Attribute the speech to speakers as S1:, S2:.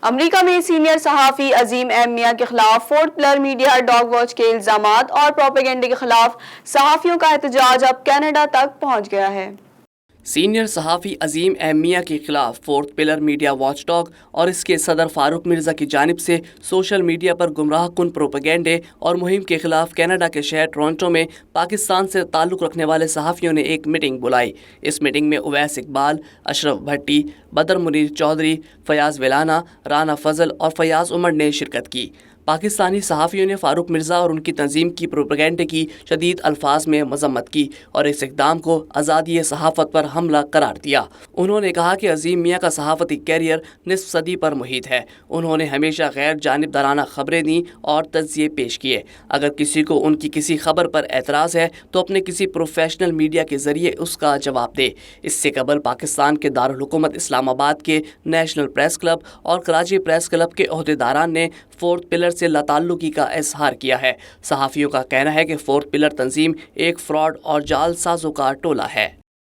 S1: امریکہ میں سینئر صحافی عظیم ایم میاں کے خلاف fourth pillar media dog watch کے الزامات اور پروپیگنڈے کے خلاف صحافیوں کا احتجاج اب کینیڈا تک پہنچ گیا ہے۔
S2: سینئر صحافی عظیم ایم میاں کے خلاف fourth pillar media watch dog اور اس کے صدر فاروق مرزا کی جانب سے سوشل میڈیا پر گمراہ کن پروپیگنڈے اور مہم کے خلاف کینیڈا کے شہر ٹورنٹو میں پاکستان سے تعلق رکھنے والے صحافیوں نے ایک میٹنگ بلائی۔ اس میٹنگ میں اویس اقبال، اشرف بھٹی، بدر منیر چودھری، فیاض ویلانہ، رانا فضل اور فیاض عمر نے شرکت کی۔ پاکستانی صحافیوں نے فاروق مرزا اور ان کی تنظیم کی پروپیگنڈے کی شدید الفاظ میں مذمت کی اور اس اقدام کو آزادی صحافت پر حملہ قرار دیا۔ انہوں نے کہا کہ عظیم میاں کا صحافتی کیریئر نصف صدی پر محیط ہے۔ انہوں نے ہمیشہ غیر جانبدارانہ خبریں دیں اور تجزیے پیش کیے۔ اگر کسی کو ان کی کسی خبر پر اعتراض ہے تو اپنے کسی پروفیشنل میڈیا کے ذریعے اس کا جواب دے۔ اس سے قبل پاکستان کے دارالحکومت اسلام آباد کے نیشنل پریس کلب اور کراچی پریس کلب کے عہدیداران نے فورتھ پلر سے لاتعلقی کا اظہار کیا ہے۔ صحافیوں کا کہنا ہے کہ فورتھ پلر تنظیم ایک فراڈ اور جعل سازوں کا ٹولہ ہے۔